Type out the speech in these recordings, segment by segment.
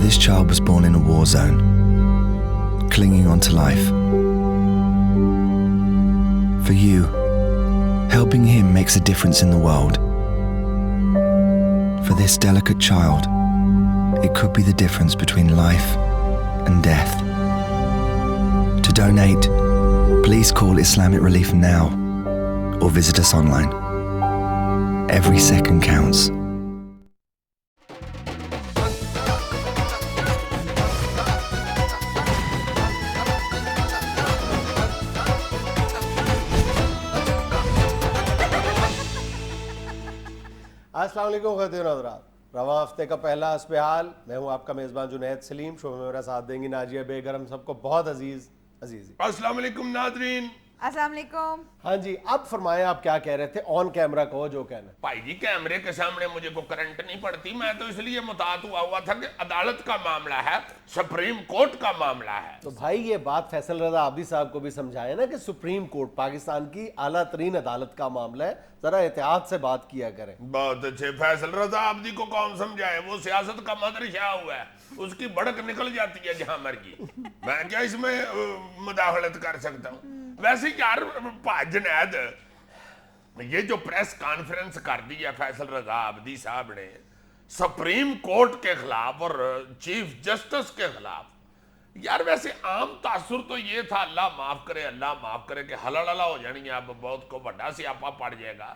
this child was born in a war zone, clinging on to life. For you, helping him makes a difference in the world. For this delicate child, it could be the difference between life and death. To donate, please call Islamic Relief now or visit us online. Every second counts. अस्सलाम वालेकुम ख़वातीन हज़रात, रवा हफ्ते का पहला हस्बहाल। मैं हूँ आपका मेज़बान जुनैद सलीम। शो में मेरा साथ देंगी नाजिया बेगर। हम सबको बहुत अजीज़। अस्सलाम वालेकुम नाज़रीन। अस्सलाम वालेकुम। हाँ जी, अब फरमाएं आप क्या कह रहे थे? ऑन कैमरा कहो जो कहना। भाई जी, कैमरे के सामने मुझे को करंट नहीं पड़ती। मैं तो इसलिए मुतात हुआ था कि अदालत का मामला है, सुप्रीम कोर्ट का मामला है। तो भाई ये बात फैसल रजा आबदी साहब को भी समझाए ना कि सुप्रीम कोर्ट पाकिस्तान की आला तरीन अदालत का मामला है, जरा एहतियात से बात किया करें। बहुत अच्छे। फैसल रजा आबदी को कौन समझाए? वो सियासत का मदरसा हुआ है, उसकी भड़क निकल जाती है जहां मर्जी। मैं क्या इसमें मुदाखलत कर सकता हूँ? वैसे यार जुनैद, ये जो प्रेस कॉन्फ्रेंस कर दी है फैसल रजा आबदी साहब ने सुप्रीम कोर्ट के खिलाफ और चीफ जस्टिस के खिलाफ, यार वैसे आम तासुर तो ये था, अल्लाह माफ करे कि हलड़ला हो जानी है, अब बहुत को बड़ा सियापा पड़ जाएगा।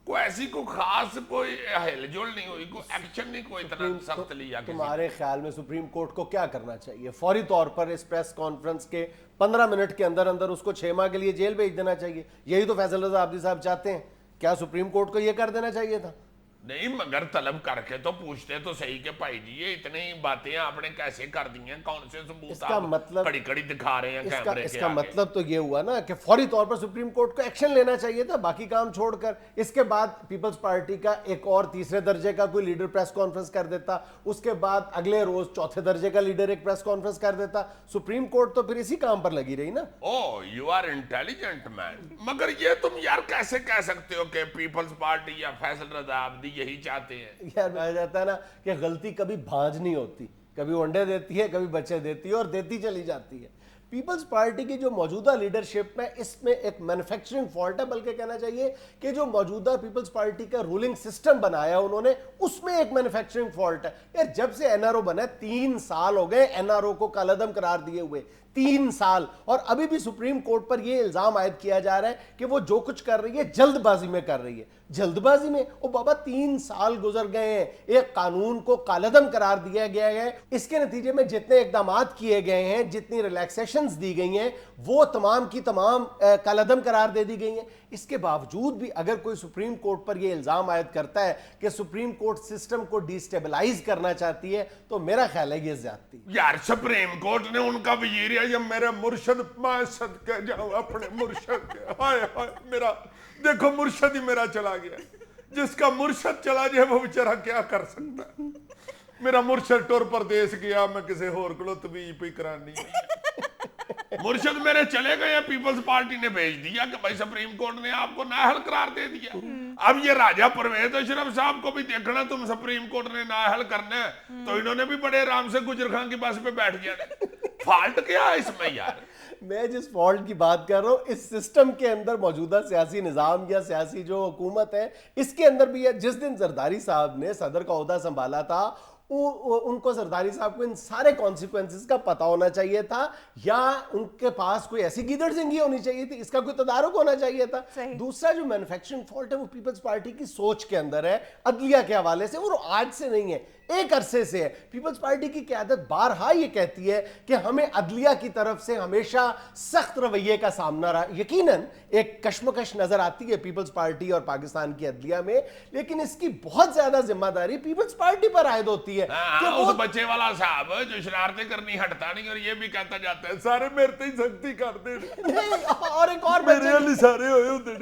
कोई ऐसी कोई खास कोई हिलजुल नहीं हुई, कोई एक्शन नहीं, कोई इतना सख्त लिया। तुम्हारे ख्याल में सुप्रीम कोर्ट को क्या करना चाहिए? फौरी तौर पर इस प्रेस कॉन्फ्रेंस के 15 मिनट के अंदर अंदर उसको 6 माह के लिए जेल भेज देना चाहिए? यही तो फैसल रजा आबदी साहब चाहते हैं। क्या सुप्रीम कोर्ट को यह कर देना चाहिए था? नहीं, मगर तलब करके तो पूछते तो सही के भाई जी ये इतनी बातें आपने कैसे कर दी हैं, कौन से सबूत इसका मतलब कड़ी कड़ी दिखा रहे हैं कैमरे के इसका आगे? मतलब तो ये हुआ ना कि फौरी तौर पर सुप्रीम कोर्ट को एक्शन लेना चाहिए था, बाकी काम छोड़कर। इसके बाद पीपल्स पार्टी का एक और तीसरे दर्जे का कोई लीडर प्रेस कॉन्फ्रेंस कर देता, उसके बाद अगले रोज चौथे दर्जे का लीडर एक प्रेस कॉन्फ्रेंस कर देता। सुप्रीम कोर्ट तो फिर इसी काम पर लगी रही ना। ओह, यू आर इंटेलिजेंट मैन। मगर ये तुम यार कैसे कह सकते हो कि पीपल्स पार्टी या फैसल रजा आबदी यही चाहते हैं? यार कहा जाता है ना कि गलती कभी भांज नहीं होती, कभी अंडे देती है, कभी बच्चे देती है और देती चली जाती है। पीपल्स पार्टी की जो मौजूदा लीडरशिप में, इसमें एक मैन्युफैक्चरिंग फॉल्ट है, बल्कि कहना चाहिए कि जो मौजूदा पीपल्स पार्टी का रूलिंग सिस्टम बनाया उन्होंने, उसमें एक मैन्युफैक्चरिंग फॉल्ट है। यार जब से एनआरओ बना 3 साल हो गए एनआरओ को कालादम करार दिए हुए, 3 साल, और अभी भी सुप्रीम कोर्ट पर यह इल्जाम आयद किया जा रहा है कि वो जो कुछ कर रही है जल्दबाजी में कर रही है। जल्दबाजी में? ओ बाबा, 3 साल गुजर गए हैं, एक कानून को कालअदम करार दिया गया है, इसके नतीजे में जितने इकदाम किए गए हैं, जितनी रिलैक्सेशंस दी गई हैं, वो तमाम की तमाम कालअदम करार दे दी गई हैं। इसके बावजूद भी अगर कोई सुप्रीम कोर्ट पर यह इल्जाम आयद करता है कि सुप्रीम कोर्ट सिस्टम को डिस्टेबलाइज करना चाहती है, तो मेरा ख्याल है ये ज्यादती। यार सुप्रीम कोर्ट ने उनका वजीर है, जब मेरे मुर्शद, मैं सदके जाऊं अपने मुर्शद के। हाय हाय, मेरा देखो मुर्शद ही मेरा चला गया। जिसका मुर्शद चला जाए वो बेचारा क्या कर सकता है? मेरा मुर्शद टुर परदेस गया, मैं किसी होर को तबीब ही करानी। मुर्शद मेरे चले गए, पीपल्स पार्टी ने भेज दिया कि भाई सुप्रीम कोर्ट ने आपको नाअहल करार दे दिया। अब ये राजा परवेज अशरफ साहब को भी देखना, तुम सुप्रीम कोर्ट ने नाअहल करना है तो इन्होंने भी बड़े आराम से गुजर खान की बस पे बैठ जाना। फॉल्ट क्या है इसमें यार? मैं जिस फॉल्ट की बात कर रहा हूं, इस सिस्टम के अंदर मौजूदा सियासी निजाम या सियासी जो हुकूमत है, इसके अंदर भी है। जिस दिन जरदारी साहब ने सदर का ओहदा संभाला था, उनको जरदारी साहब को इन सारे कॉन्सिक्वेंसेस का पता होना चाहिए था, या उनके पास कोई ऐसी गीदड़सिंगी होनी चाहिए थी, इसका कोई तदारुक होना चाहिए था। दूसरा जो मैन्युफैक्चरिंग फॉल्ट है वो पीपल्स पार्टी की सोच के अंदर है, अदलिया के हवाले से। वो आज से नहीं है, एक अरसे से है। पीपल्स पार्टी की क़यादत बारहा ये कहती है कि हमें अदलिया की तरफ से हमेशा सख्त रवैये का सामना रहा। यकीनन एक कश्मकश नजर आती है पीपल्स पार्टी और पाकिस्तान की अदलिया में, लेकिन इसकी बहुत ज्यादा जिम्मेदारी पीपल्स पार्टी पर आयद होती है। कि वो उस बच्चे वाला साहब जो शरारतें करनी हटता नहीं, और ये भी कहता जाता है सारे मेरे ते ही सख्ती कर दे। और एक और बच्चे सारे होए होते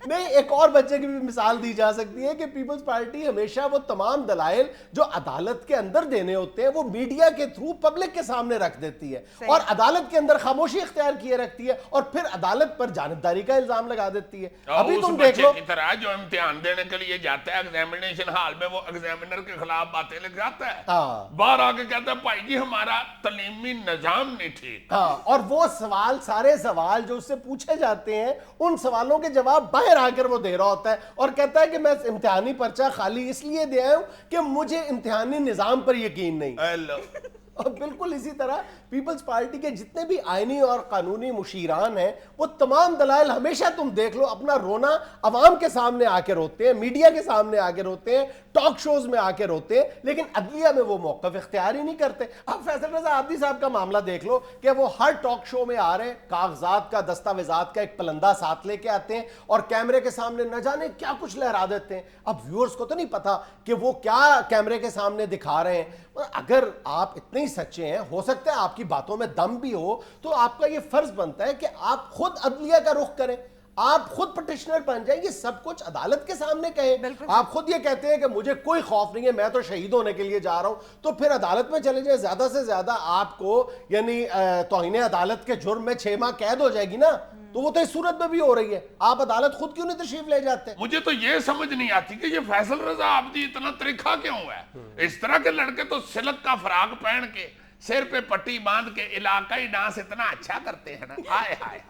नहीं, एक और बच्चे की भी मिसाल दी जा सकती है कि पीपल्स पार्टी हमेशा वो तमाम दलाइल जो अदालत के अंदर देने होते हैं वो मीडिया के थ्रू पब्लिक के सामने रख देती है और अदालत के अंदर खामोशी इख्तियार किए रखती है और फिर अदालत पर जानिबदारी का इल्जाम लगा देती है। अभी तुम देख लो की तरह जो इम्तिहान देने के लिए जाता है एग्जामिनेशन हॉल में, वो एग्जामिनर के खिलाफ बातें लिख जाता है, बाहर आके कहता है भाई जी हमारा तलीमी निजाम नहीं ठीक। और वो सवाल, सारे सवाल जो उससे पूछे जाते हैं, उन सवालों के जवाब बाहर आकर वो दे रहा होता है और कहता है कि मैं इम्तिहानी पर्चा खाली इसलिए दे आया हूं कि मुझे इम्तिहानी निजाम पर यकीन नहीं। और बिल्कुल इसी तरह पीपल्स पार्टी के जितने भी आईनी और कानूनी मुशीरान हैं, वो तमाम दलाइल हमेशा तुम देख लो अपना रोना अवाम के सामने आके रोते हैं, मीडिया के सामने आके रोते हैं, टॉक शोज में आके रोते हैं, लेकिन अदलिया में वो मौक़िफ़ इख्तियार ही नहीं करते। अब फैसल रज़ा आब्दी साहब का मामला देख लो कि वो हर टॉक शो में आ रहे हैं, कागजात का, दस्तावेजात का एक पलंदा साथ लेके आते हैं और कैमरे के सामने न जाने क्या कुछ लहरा देते हैं। अब व्यूअर्स को तो नहीं पता कि वो क्या कैमरे के सामने दिखा रहे हैं। अगर आप इतने ही सच्चे हैं, हो सकता है आपकी बातों में दम भी हो, तो आपका ये फर्ज बनता है कि आप खुद अदलिया का रुख करें, आप खुद पिटिशनर बन जाएं, ये सब कुछ अदालत के सामने कहें। आप खुद ये कहते हैं कि मुझे कोई खौफ नहीं है, मैं तो शहीद होने के लिए जा रहा हूं, तो फिर अदालत में चले जाए। ज्यादा से ज्यादा आपको यानी तौहीन अदालत के जुर्म में 6 माह कैद हो जाएगी ना, तो वो तो इस सूरत में भी हो रही है। आप अदालत खुद क्यों नहीं तशरीफ ले जाते? मुझे तो ये समझ नहीं आती कि ये फैसल रजा आब्दी इतना त्रिखा क्यों है। इस तरह के लड़के तो सिल्क का फ्राक पहन के, सिर पे पट्टी बांध के इलाकाई डांस इतना अच्छा करते हैं ना, हाय हाय।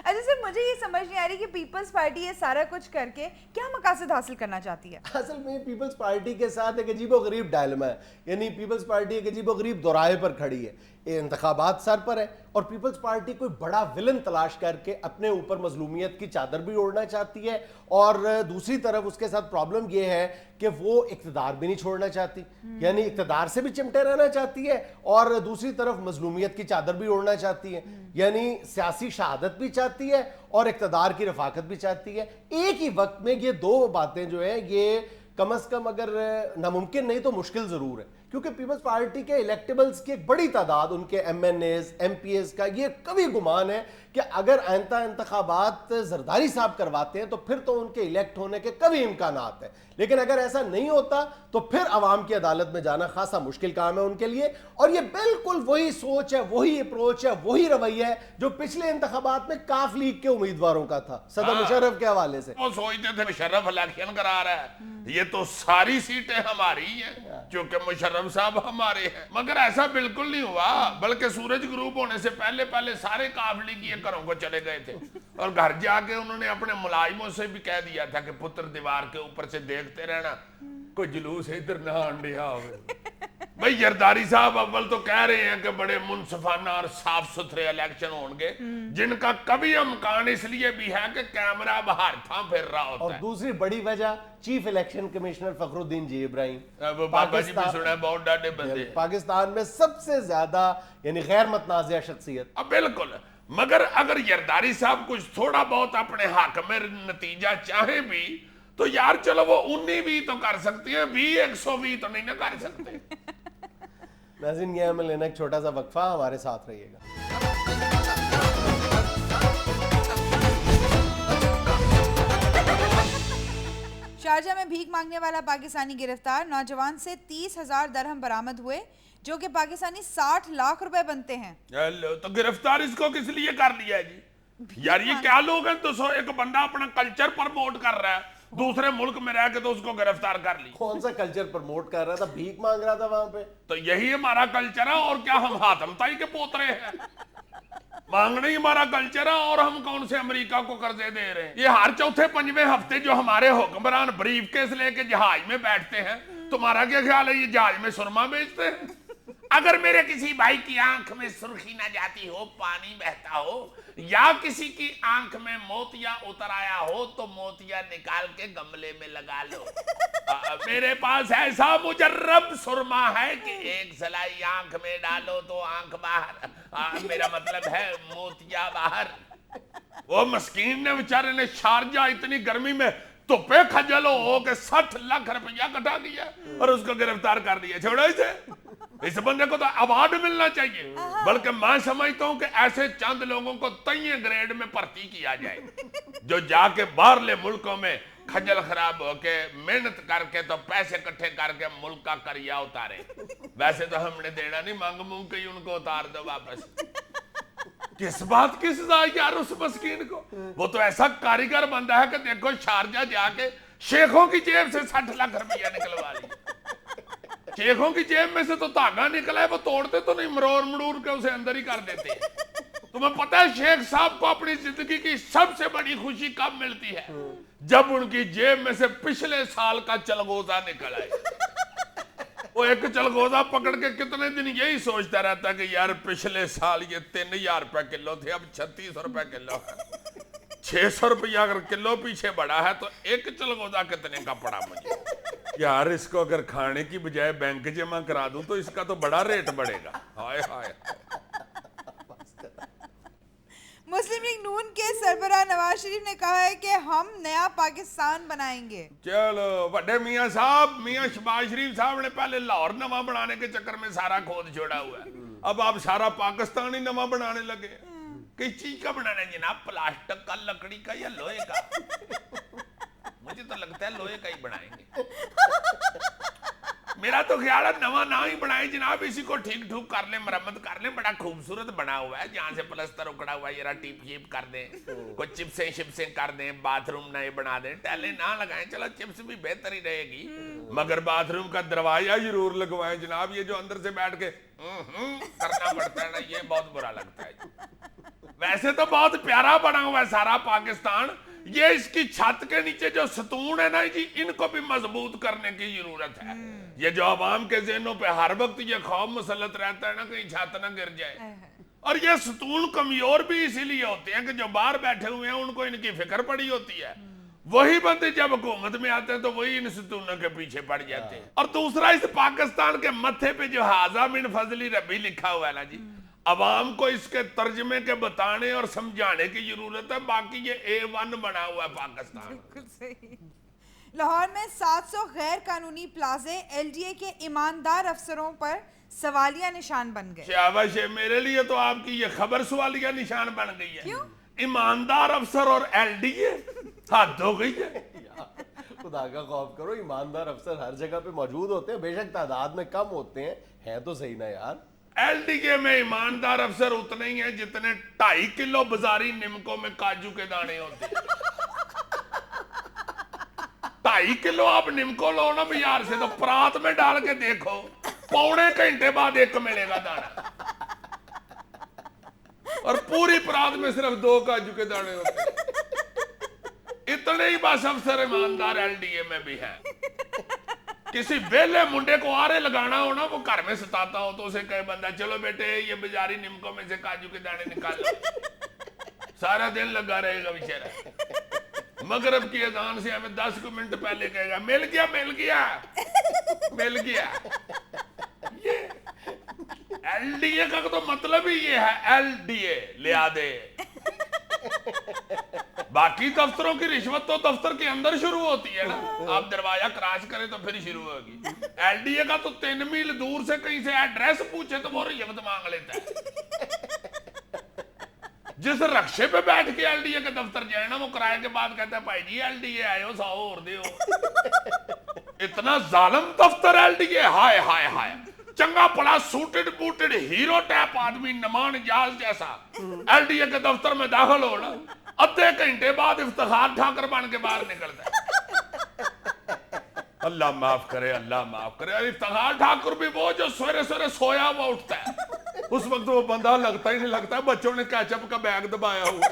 अच्छा सर, मुझे ये समझ नहीं आ रही कि पीपल्स पार्टी ये सारा कुछ करके क्या मकासद हासिल करना चाहती है। असल में पीपल्स पार्टी के साथ एक अजीबोगरीब डायलेमा है, यानी पीपल्स पार्टी एक अजीबोगरीब दोराहे पर खड़ी है। ये इंतखाबात सर पर है और पीपल्स पार्टी कोई बड़ा विलन तलाश करके अपने ऊपर मजलूमियत की चादर भी ओढ़ना चाहती है, और दूसरी तरफ उसके साथ प्रॉब्लम ये है कि वो इक़्तिदार भी नहीं छोड़ना चाहती, यानी इक़्तिदार से भी चिमटे रहना चाहती है और दूसरी तरफ मजलूमियत की चादर भी ओढ़ना चाहती है, यानी सियासी शहादत भी चाहती है और इक़्तिदार की रफाकत भी चाहती है। एक ही वक्त में ये दो बातें जो है ये कम अज कम अगर नामुमकिन नहीं तो मुश्किल जरूर है, क्योंकि पीपल्स पार्टी के इलेक्टेबल्स की एक बड़ी तादाद, उनके MNAs MPs का ये कभी गुमान है कि अगर आइंदा इंतखाबात जरदारी साहब करवाते हैं तो फिर तो उनके इलेक्ट होने के कभी इम्कानात है, लेकिन अगर ऐसा नहीं होता तो फिर अवाम की अदालत में जाना खासा मुश्किल काम है उनके लिए। और ये बिल्कुल वही सोच है, वही अप्रोच है, वही रवैया है जो पिछले इंतखाबात में काफ लीग के उम्मीदवारों का था सदर मुशर्रफ के हवाले से। वो सोचते थे मुशर्रफ इलेक्शन करा रहा है, ये तो सारी सीटें हमारी हैं क्योंकि मुशर्रफ साहब हमारे हैं, मगर ऐसा बिल्कुल नहीं हुआ। बल्कि सूरज ग्रुप होने से पहले पहले सारे काफ लीग घरों को चले गए थे और घर जाके उन्होंने अपने मुलाजिमों से भी कह दिया था कि पुत्र दीवार के ऊपर से देखते रहना, कोई जुलूस इधर ना अंडिया हो। भाई जरदारी साहब अव्वल तो कह रहे हैं कि बड़े मुनसफाना और साफ सुथरे इलेक्शन होंगे, जिनका कभी इम्कान इसलिए भी है कि कैमरा बाहर था फिर रहा होता और है। दूसरी बड़ी वजह चीफ इलेक्शन कमिश्नर फखरुद्दीन जी इब्राहिम, वो बाबा जी भी सुना है, बहुत डाटे बंदे पाकिस्तान में सबसे ज्यादा यानी गैर मतनाज़िया शख्सियत। अब बिल्कुल, मगर अगर जरदारी साहब कुछ थोड़ा बहुत अपने हक में नतीजा चाहे भी तो यार चलो वो 19-20 तो कर सकती है, 20-120 तो नहीं ना कर सकते। नाज़रीन, ये हमें लेना एक छोटा सा वक्फा, हमारे साथ रहिएगा। शारजा में भीख मांगने वाला पाकिस्तानी गिरफ्तार, नौजवान से 30,000 दरहम बरामद हुए जो कि पाकिस्तानी 60 लाख रुपए बनते हैं। हेलो, तो गिरफ्तार इसको किस लिए कर लिया है जी? यार ये क्या लोग हैं? तो एक बंदा अपना कल्चर प्रमोट कर रहा है, दूसरे मुल्क में रह के तो उसको गिरफ्तार कर ली। कौन सा कल्चर प्रमोट कर रहा था? भीख मांग रहा था वहां पे। तो यही हमारा कल्चर है, और क्या हम हाथमताई के पोतरे हैं? मांगना ही हमारा कल्चर है, और हम कौन से अमेरिका को कर्जे दे रहे हैं? ये हर चौथे पंजवें हफ्ते जो हमारे हुक्मरान ब्रीफ केस लेके जहाज में बैठते हैं, तुम्हारा क्या ख्याल है ये जहाज में सुरमा बेचते हैं? अगर मेरे किसी भाई की आंख में सुर्खी ना जाती हो, पानी बहता हो, या किसी की आंख में मोतिया उतर आया हो तो मोतिया निकाल के गमले में लगा लो। मेरे पास ऐसा मुजर्रब सुरमा है कि एक सलाई आंख में डालो तो आंख बाहर, मेरा मतलब है मोतिया बाहर। वो मस्कीन ने बेचारे ने शारजा इतनी गर्मी में धुप्पे खजल हो के 60 लाख रुपया कटा दिया और उसको गिरफ्तार कर दिया। छोड़ो इसे, इस बंदे को तो अवार्ड मिलना चाहिए। बल्कि मैं समझता हूं कि ऐसे चंद लोगों को तय ग्रेड में भर्ती किया जाए जो जाके बाहरले मुल्कों में खजल खराब होके मेहनत करके तो पैसे इकट्ठे करके मुल्क का करिया उतारे। वैसे तो हमने देना नहीं, मांग मूंग के ही उनको उतार दो वापस। किस बात की सजा यार उस मस्कीन को? वो तो ऐसा कारीगर बंदा है कि देखो शारजा जाके शेखों की जेब से 60 लाख रुपया निकलवा लिया। शेखों की जेब में से तो धागा निकला है, वो तोड़ते तो नहीं, मरोड़ मड़ूर के उसे अंदर ही कर देते हैं। तुम्हें पता है शेख साहब को अपनी जिंदगी की सबसे बड़ी खुशी कब मिलती है? जब उनकी जेब में से पिछले साल का चलगोजा निकल आए। वो एक चलगोजा पकड़ के कितने दिन यही सोचता रहता कि यार पिछले साल ये 3000 रुपए किलो थे, अब 3600 रुपए किलो है। 600 रुपया अगर किलो पीछे बढ़ा है तो एक चलगोजा कितने का पड़ा मुझे? यार इसको अगर खाने की बजाय बैंक जमा करा दूं तो इसका तो बड़ा रेट बढ़ेगा। हाय हाय। मुस्लिम लीग नून के सरबराह नवाज शरीफ ने कहा है कि हम नया पाकिस्तान बनाएंगे। चलो बड़े मियां साहब, मियां शहबाज शरीफ साहब ने पहले लाहौर नवा बनाने के चक्कर में सारा खोद छोड़ा हुआ है, अब आप सारा पाकिस्तान ही नवा बनाने लगे। किस चीज का बनाना है जनाब? प्लास्टिक का, लकड़ी का या लोहे का? मुझे तो लगता है लोहे का ही बनाएंगे। मेरा तो ख्याल है नवा ना ही बनाए जनाब, इसी को ठीक ठूक कर ले, मरम्मत कर ले। बड़ा खूबसूरत बना हुआ है, जहाँ से प्लस्तर उखड़ा हुआ है जरा टीप शीप कर दें, कुछ चिप्सें शिप्सें कर दें, बाथरूम नए बना दें, टाइलें ना लगाएं। चलो चिप्स भी बेहतर ही रहेगी, मगर बाथरूम का दरवाजा जरूर लगवाएं जनाब। ये जो अंदर से बैठ के करना पड़ता है ना, ये बहुत बुरा लगता है। वैसे तो बहुत प्यारा बना हुआ है सारा पाकिस्तान, ये इसकी छत के नीचे जो सतून है ना जी, इनको भी मजबूत करने की जरूरत है। ये जो आवाम के ज़हनों पे हर वक्त ये खौफ मुसल्लत रहता है ना कहीं छत ना गिर जाए, और ये सतून कमजोर भी इसीलिए होते हैं कि जो बाहर बैठे हुए हैं उनको इनकी फिक्र पड़ी होती है। वही बंदे जब हुकूमत में आते हैं तो वही इन सतूनों के पीछे पड़ जाते हैं। और दूसरा, इस पाकिस्तान के मत्थे पे जो हाजा मिन फजली रबी लिखा हुआ है ना जी, अवाम को इसके तर्जमे के बताने और समझाने की जरूरत है। बाकी ये A1 बना हुआ है पाकिस्तान। बिल्कुल सही। लाहौर में 700 गैर कानूनी प्लाजे LDA के ईमानदार अफसरों पर सवालिया निशान बन गए। शाबाश है, मेरे लिए तो आपकी ये खबर सवालिया निशान बन गई है। क्यों? ईमानदार अफसर और LDA हद हो गई है। खुदा का खौफ करो, ईमानदार अफसर हर जगह पे मौजूद होते हैं, बेशक तादाद में कम होते हैं तो सही ना यार। LDA में ईमानदार अफसर उतने ही हैं जितने 2.5 किलो बाजारी निमकों में काजू के दाने होते हैं। 2.5 किलो आप निमको लो ना बाजार से, तो परात में डाल के देखो, पौने घंटे बाद एक मिलेगा दाना, और पूरी परात में सिर्फ 2 काजू के दाने होते हैं। इतने ही बस अफसर ईमानदार LDA में भी हैं। किसी बेले मुंडे को आरे लगाना हो ना, वो घर में सताता हो तो उसे कहे बंदा, चलो बेटे ये बाजारी निमकों में से काजू के दाने निकाल लो, सारा दिन लगा रहेगा बेचारा। मगरब की अजान से हमें 10 मिनट पहले कहेगा मिल गया मिल गया मिल गया। ये LDA का तो मतलब ही ये है, LDA लिया दे। बाकी दफ्तरों की रिश्वत तो दफ्तर के अंदर शुरू होती है ना, आप दरवाजा क्रॉस करें तो फिर शुरू होगी। LDA का तो 3 मील दूर से कहीं से एड्रेस पूछे तो वो रिश्वत मांग लेता है। जिस रक्शे पे बैठ के LDA के दफ्तर जाए ना, वो किराए के बाद कहता है भाई जी LDA आए हो 100 और दे हो। इतना जालिम दफ्तर LDA, हाय हाय हाय। चंगा पड़ा सूटेड बूटेड हीरो टाइप आदमी नमान जाल जैसा LDA के दफ्तर में दाखिल हो ना, आधे घंटे बाद इफ्तिखार ठाकर बन के बाहर निकलता है। अल्लाह माफ करे, अल्लाह माफ करे। और इफ्तिखार ठाकुर भी वो जो सवेरे सवेरे सोया हुआ उठता है, उस वक्त वो बंदा लगता ही नहीं, लगता बच्चों ने केचप का बैग दबाया हुआ।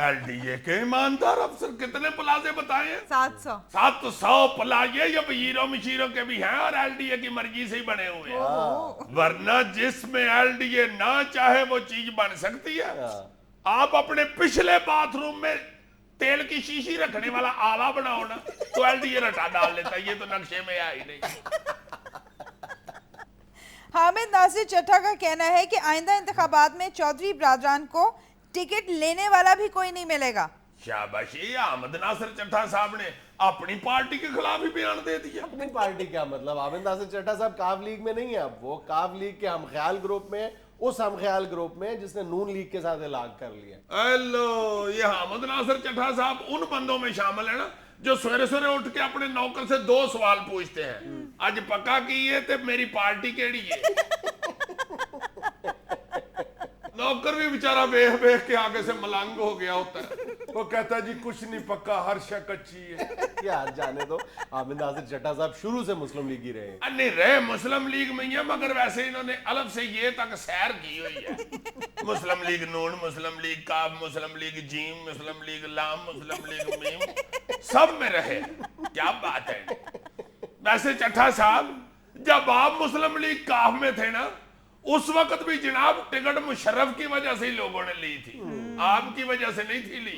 LDA के ईमानदार अफसर कितने प्लाजे बताए हैं? 700 प्लाजे ये वजीरों मशीरों के भी हैं और LDA की मर्जी से ही बने हुए हैं। वरना जिसमें LDA ना चाहे वो चीज बन सकती है। आप अपने पिछले बाथरूम में तेल की शीशी रखने वाला आला बनाओ ना, तो LDA रटा डाल लेता है, ये तो नक्शे में आ ही नहीं। हामिद नासिर चट्टा का कहना है कि आइंदा इंतखाबात में चौधरी बरादरान को टिकट लेने वाला भी कोई नहीं मिलेगा। शाबाशी, अहमद नासिर चट्टा साहब ने अपनी पार्टी के खिलाफ ही बयान दे दिया। अपनी पार्टी क्या मतलब? हामिद नासिर चट्टा साहब काफ लीग में नहीं है, अब वो काफ लीग के हम ख्याल ग्रुप में, उस हमख्याल ग्रुप में जिसने नून लीग के साथ इलाक कर लिया। हेलो, ये हामिद नासिर चट्टा साहब उन बंदों में शामिल है ना जो सवेरे सवेरे उठ के अपने नौकर से 2 सवाल पूछते हैं, आज पक्का की है तो मेरी पार्टी केड़ी है। नौकर भी बेचारा वेख वेख के आगे से मलंग हो गया होता है, वो कहता है जी कुछ नहीं पक्का, हर शक अच्छी है। यार जाने दो, हामिद नासिर चट्टा साहब शुरू से मुस्लिम लीग ही रहे हैं। नहीं रहे मुस्लिम लीग में ही है, मगर वैसे इन्होंने अलग से ये तक सैर की हुई है। मुस्लिम लीग नून, मुस्लिम लीग काफ, मुस्लिम लीग जीम, मुस्लिम लीग लाम, मुस्लिम लीग मीम, सब में रहे। क्या बात है। वैसे चट्टा साहब जब आप मुस्लिम लीग काफ में थे ना, उस वक्त भी जनाब टिकट मुशर्रफ की वजह से ही लोगों ने ली थी, आपकी वजह से नहीं थी ली।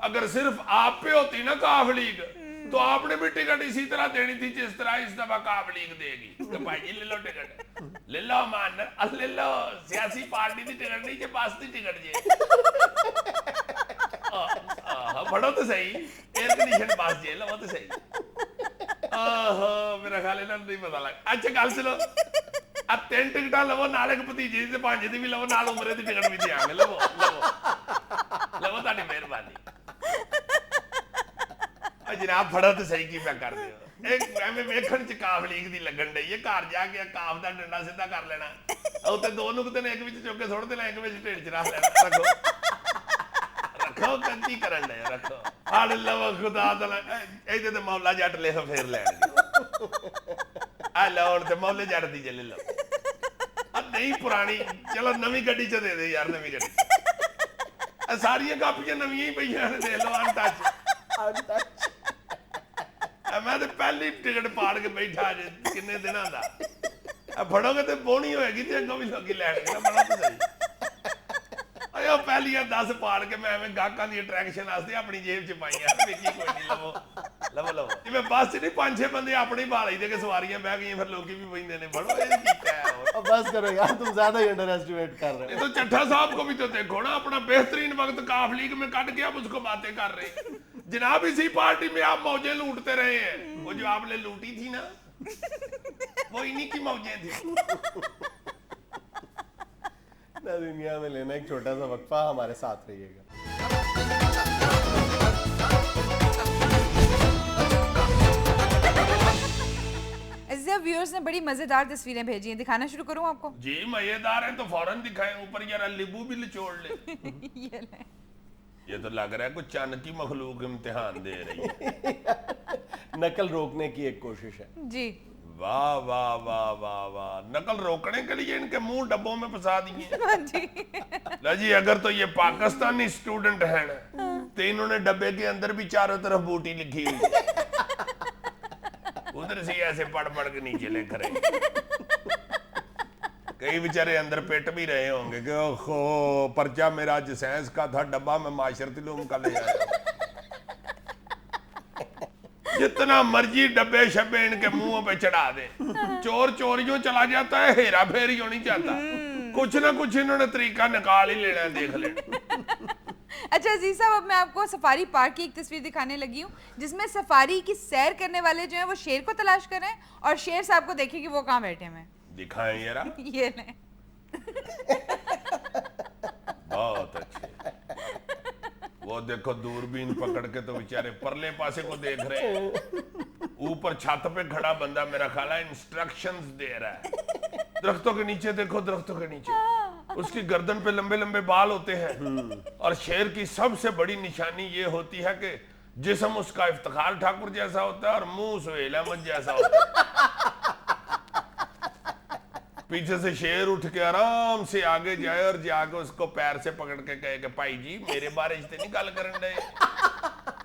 अगर सिर्फ आप पे होती ना काफ लीग तो आपने भी टिकट इसी तरह देनी थी जिस तरह इस दफा काफ लीग देगी। तो भाई जी ले लो टिकट, ले लो मान, ले लो सियासी पार्टी की टिकट नहीं, जे पास की टिकट जे पढ़ो तो सही, एयर कंडीशन पास जे लो तो सही। मेरा ख्याल इन्होंने नहीं पता लगा। अच्छा गल सुनो, अब 3 टिकटा लवो, नाल एक भतीजे दी ते भांजे दी भी लवो, नाल उमरे दी टिकट भी देंगे। लवो लवो लवो, ताड़ी मेहरबानी। जनाब फड़ो तो सही की मैं कर रहे हो। एक एवें वेखण च काफ लीग दी लगन डई है, घर जाके काफ दा डंडा सीधा कर लेना, उत्ते 2 नुकते ने एक विच चुक के सुट देना, एक विच ढेड़ च रख लेना। रखो रखो, कंती करन डे रखो। हाड़ लवो खुदा दा, इधर ते मौला जट ले फेर लैणगे। आ लौड़ ते मौले जट दी जे ले लो। अब नहीं पुरानी, चलो नवी गड्डी च दे दे यार, नवी गड्डी। सारियां कापियां नवियां ही पईयां ने, देख लो अनटच। मैं तो पहली टिकट पाड़ के बैठा जे किन्ने दिनों दा। फड़ोगे तो बोनी होएगी ते अगों भी लोगी लैणगे ना, बड़ा तो सही। अयो पहलियां 10 पाड़ के मैं एवें गाहकां दी अट्रैक्शन वास्ते अपनी जेब च पाईयां, वेखी कोई नहीं। लवो लवो लवो, जिवें बस च नहीं 5-6 बंदे अपने ही भाल दे के सवारियां बह गईयां, फिर लोकी भी बहिंदे ने। बड़ो ये कीता है। अब बस करो यार, तुम ज्यादा ही अंडर एस्टिमेट कर रहे हो। तो चट्टा साहब को भी तो देखो ना, अपना बेहतरीन वक्त काफ लीग में काट के आप उसको बातें कर रहे। जनाब इसी पार्टी में आप मौजें लूटते रहे हैं। वो जो आपने लूटी थी ना, वो इन्हीं की मौजें थी। ना दुनिया में लेना एक छोटा सा वक्फा, हमारे साथ रहिएगा। व्यूअर्स ने बड़ी मजेदार तस्वीरें भेजी हैं, दिखाना शुरू करूं आपको? जी मजेदार है तो फौरन दिखाएं, ऊपर जरा नींबू भी निचोड़ ले। ये ले। ये तो लग रहा है कुछ चांद की मखलूक इम्तिहान दे रही है। नकल रोकने की एक कोशिश है जी। वाह वाह वाह वाह वाह, नकल रोकने के लिए इनके मुंह डब्बों में फंसा दिए जी। लो जी, अगर तो ये पाकिस्तानी स्टूडेंट है तो इन्होंने डब्बे के अंदर भी चारों तरफ बूटी लिखी हुई, उधर से ऐसे पढ़ पढ़ के नीचे लिख रहे। कई बेचारे अंदर पेट भी रहे होंगे कि ओहो पर्चा मेरा आज साइंस का था, डब्बा में माशरती उलूम का ले आया। जितना मर्जी डब्बे शब्बे इनके मुंह पे चढ़ा दे, चोर चोरियों चला जाता है, हेरा फेरी होनी चाहता, कुछ ना कुछ इन्होंने तरीका निकाल ही लेना है, देख लेना। अच्छा अजीज साहब, अब मैं आपको सफारी पार्क की एक तस्वीर दिखाने लगी हूँ जिसमें सफारी की सैर करने वाले जो हैं वो शेर को तलाश कर रहे हैं और शेर साहब को देखिए कि वो कहाँ बैठे हुए हैं। दिखाएं जरा। ये ले। बहुत अच्छे। वो देखो दूरबीन पकड़ के तो बेचारे परले पासे को देख रहे हैं। ऊपर छत पे खड़ा बंदा मेरा ख्याल है इंस्ट्रक्शंस दे रहा है। दरख्तों के नीचे देखो, दरख्तों के नीचे उसकी गर्दन पे लंबे लंबे बाल होते हैं और शेर की सबसे बड़ी निशानी ये होती है कि जिस्म उसका इफ्तिखार ठाकुर जैसा होता है और मुंह सुहेल अहमद जैसा होता है। पीछे से शेर उठ के आराम से आगे जाए और जाके उसको पैर से पकड़ के कहे कि भाई जी मेरे बारे में नहीं गल करन दे।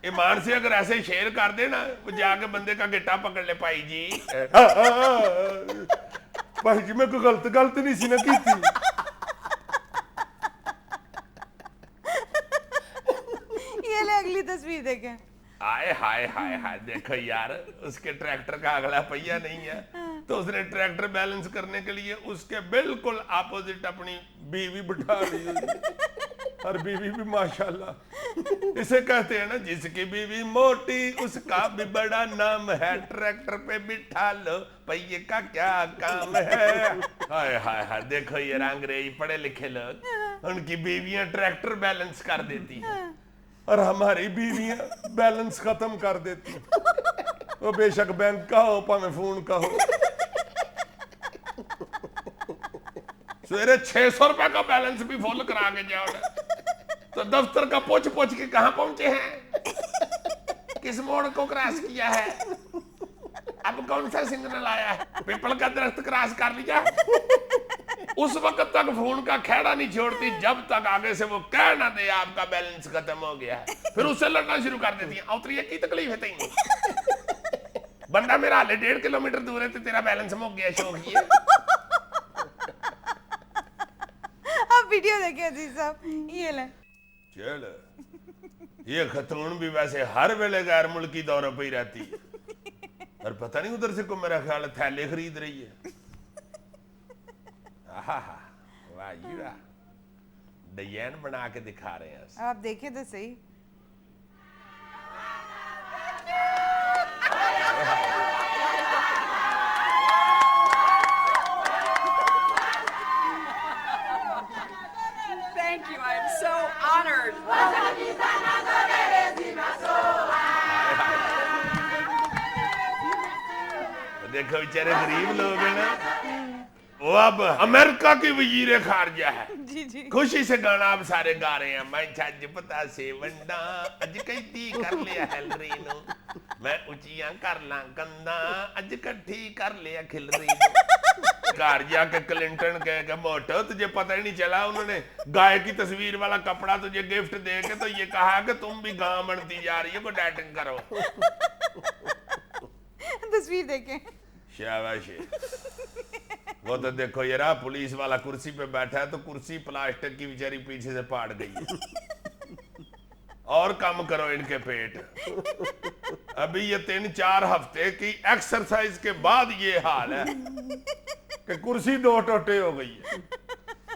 ईमान से अगर ऐसे शेर कर दे ना, वो जाके बंदे का गिट्टा पकड़ ले, भाई जी भाई जी मैं कोई गलत नहीं सी ना की थी। ये ले अगली तस्वीर देखें। आए हाय हाय हाय, देखो यार उसके ट्रैक्टर का अगला पहिया नहीं है तो उसने ट्रैक्टर बैलेंस करने के लिए उसके बिल्कुल अपोजिट अपनी बीवी बिठा ली। और बीवी भी माशाल्लाह। इसे कहते हैं ना, जिसकी बीवी मोटी उसका भी बड़ा नाम है, ट्रैक्टर पे बिठा लो पहिए का क्या काम है। हाय हाय हाय, देखो ये अंग्रेजी पढ़े लिखे लोग, उनकी बीवियां ट्रैक्टर बैलेंस कर देती हैं और हमारी बीवियां बैलेंस खत्म कर देती हैं। वो बेशक बैंक का हो भावे फोन का हो। सवेरे 600 रुपए का बैलेंस भी फुल करा के जाओ ना, तो दफ्तर का पूछ पूछ के कहां पहुंचे हैं, किस मोड़ को क्रॉस किया है, अब कौन सा सिग्नल आया है, पीपल का दरख्त क्रॉस कर लिया। उस वक्त तक फोन का खेड़ा नहीं छोड़ती जब तक आगे से वो कह ना दे आपका बैलेंस खत्म हो गया है। फिर उससे लड़ना शुरू कर देती है, उतरिए की तकलीफ है तेरी, बंदा मेरा हाले 1.5 किलोमीटर दूर है तो तेरा बैलेंस मुक गया, शौक ये। आप वीडियो देखिए अजीज साहब, ये ले। चल, ये खतून भी वैसे हर वेले गैर मुल्की दौरे पे ही रहती है, और पता नहीं उधर से को मेरा ख्याल थैले खरीद रही है। वाह जी वाह, डिजाइन बना के दिखा रहे हैं। आप देखें तो सही। Thank you. I am so honored. देखो बेचारे गरीब लोग हैं ना, वो अब अमेरिका की वजीर खारजा है, जी जी, खुशी से गाना अब सारे गा रहे हैं। मैं छज पता से वंडा अज कई कर लिया हेलरी नु, मैं उचियां कर ला कंदा अज कट्ठी कर लिया खिलरी नु। घर जाके क्लिंटन कह के मोटो तुझे पता ही नहीं चला, उन्होंने गाय की तस्वीर वाला कपड़ा तुझे गिफ्ट दे के तो ये कहा कि तुम भी गां बनती जा रही हो, को डेटिंग करो। तस्वीर देखें। शाबाश। वो तो देखो यार, पुलिस वाला कुर्सी पे बैठा है तो कुर्सी प्लास्टिक की बेचारी पीछे से फाड़ गई है। और कम करो इनके पेट। अभी ये 3-4 हफ्ते की एक्सरसाइज के बाद ये हाल है कि कुर्सी 2 टोटे हो गई है।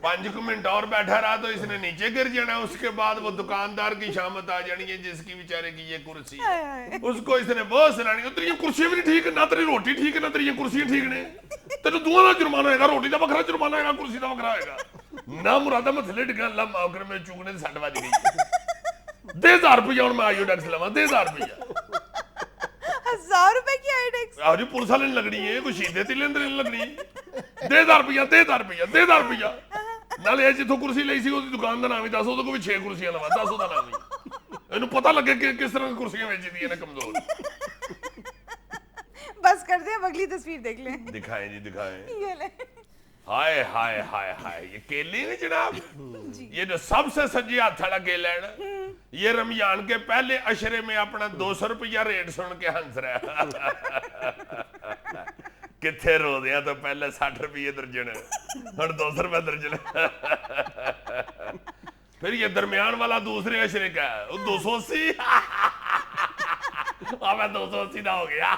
5 मिनट और बैठा रहा तो इसने नीचे गिर जाना, उसके बाद वो दुकानदार की शामत आ जानी है जिसकी बेचारे की ये कुर्सी है, उसको इसने बहुत सुनानी, तेरी कुर्सी भी नहीं ठीक, ना तेरी रोटी ठीक है, ना तेरी कुर्सी ठीक ने, तेरे दोनों का जुर्माना होगा, रोटी का बखरा जुर्माना होगा, कुर्सी का बखरा होगा। ना मुरादा मैं थले टिका अल्लाह माफ करे, मेरे चूकने से 60 बज गई। दे 1000 रुपया और मैं आयोडेक्स लवा, दे 1000 रुपया। 1000 रुपए की आयोडेक्स? आज पुलिस वाले लगनी है, कुछ सीधे तिले अंदर लगनी। दे 1000 रुपया, दे 1000 रुपया, दे 1000 रुपया। नाले जिथों कुर्सी ਲਈ ਸੀ ਉਹਦੀ ਦੁਕਾਨ ਦਾ ਨਾਮ ਹੀ ਦੱਸ, ਉਹਦੇ ਕੋਲ ਵੀ 6 ਕੁਰਸੀਆਂ ਲਵਾ, ਦੱਸ ਉਹਦਾ ਨਾਮ ਹੀ। ਇਹਨੂੰ ਪਤਾ ਲੱਗੇ ਕਿ ਕਿਸ ਤਰ੍ਹਾਂ ਕੁਰਸੀਆਂ ਵੇਚਦੀਆਂ ਨੇ ਕਮਜ਼ੋਰ। बस कर दे, अब अगली तस्वीर देख लें। दिखाएं जी दिखाएं। ये ले। हाय हाय हाय हाय, ये केले ने जनाब, ये जो सबसे सज्जे हाथ वाला केला है ना, ये रमजान के पहले अशरे में अपना 200 रुपया रेट सुन के हंस रहा है। किथे रोदे तो पहले 60 रुपये दर्जन, हम 200 रुपए दर्जन। फिर ये दरमियान वाला दूसरे अशरे का है, वो 280। मैं 280 का हो गया।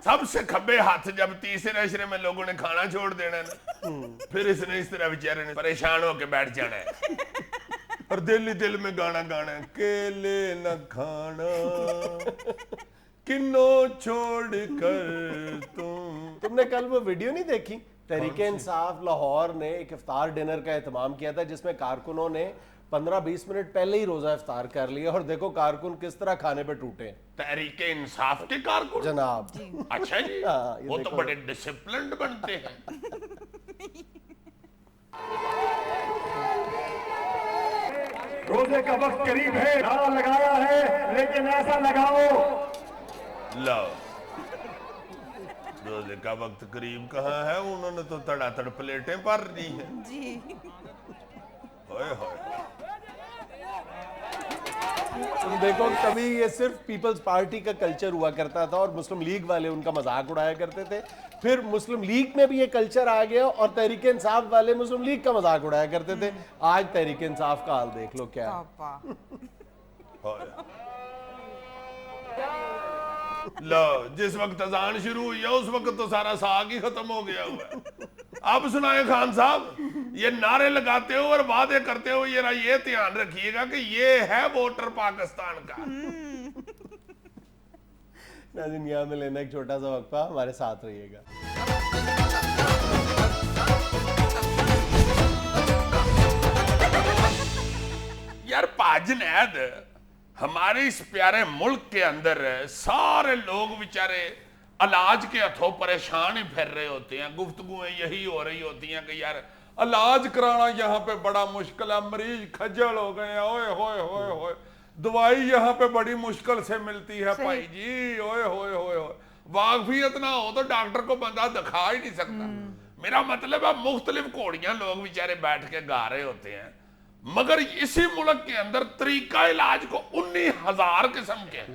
सबसे खब्बे हाथ जब तीसरे अशरे में लोगों ने खाना छोड़ देना ना, फिर इसने इस तरह बेचारे ने परेशान होके बैठ जाना है और दिल ही दिल में गाना गाना है, केले न खाना किन्नो छोड़ कर तुमने कल वो वीडियो नहीं देखी? तहरीके इंसाफ लाहौर ने एक इफ्तार डिनर का एहतमाम किया था जिसमें कारकुनों ने 15-20 मिनट पहले ही रोजा इफ्तार कर लिया, और देखो कारकुन किस तरह खाने पे टूटे। तहरीके इंसाफ के कारकुन जनाब? अच्छा जी, हाँ, वो तो देखो। बड़े डिसिप्लिन्ड बनते हैं। रोजे का वक्त करीब है, नारा लगाया है, लेकिन ऐसा लगाओ। लो, रोजे का वक्त करीब कहाँ है, उन्होंने तो तड़ातड़ प्लेटें भर दी है जी। होए होए। तुम देखो, कभी ये सिर्फ पीपल्स पार्टी का कल्चर हुआ करता था और मुस्लिम लीग वाले उनका मजाक उड़ाया करते थे, फिर मुस्लिम लीग में भी ये कल्चर आ गया और तहरीके इंसाफ वाले मुस्लिम लीग का मजाक उड़ाया करते थे। आज तहरीके इंसाफ का हाल देख लो क्या है। पापा। होए। लो, जिस वक्त अजान शुरू हुई है उस वक्त तो सारा साग ही खत्म हो गया हुआ है। आप सुनाए खान साहब, ये नारे लगाते हो और वादे करते हो, ये ध्यान रखिएगा कि ये है वोटर पाकिस्तान का। नाज़रीन, यहाँ में लेना एक छोटा सा वक्फा, हमारे साथ रहिएगा। यार पाजनैद, हमारे इस प्यारे मुल्क के अंदर सारे लोग बेचारे इलाज के हथों परेशान ही फिर रहे होते हैं। गुफ्तगुएं यही हो रही होती हैं कि यार इलाज कराना यहाँ पे बड़ा मुश्किल है, मरीज खज्जल हो गए हैं, ओए होए होए होए, दवाई यहाँ पे बड़ी मुश्किल से मिलती है भाई जी, ओए होए होए होए, वाकफियत ना हो तो डॉक्टर को बंदा दिखा ही नहीं सकता। मेरा मतलब है मुख्तलिफ घोड़ियां लोग बेचारे बैठ के गा रहे होते हैं, मगर इसी मुल्क के अंदर तरीका इलाज को 19,000 किस्म के,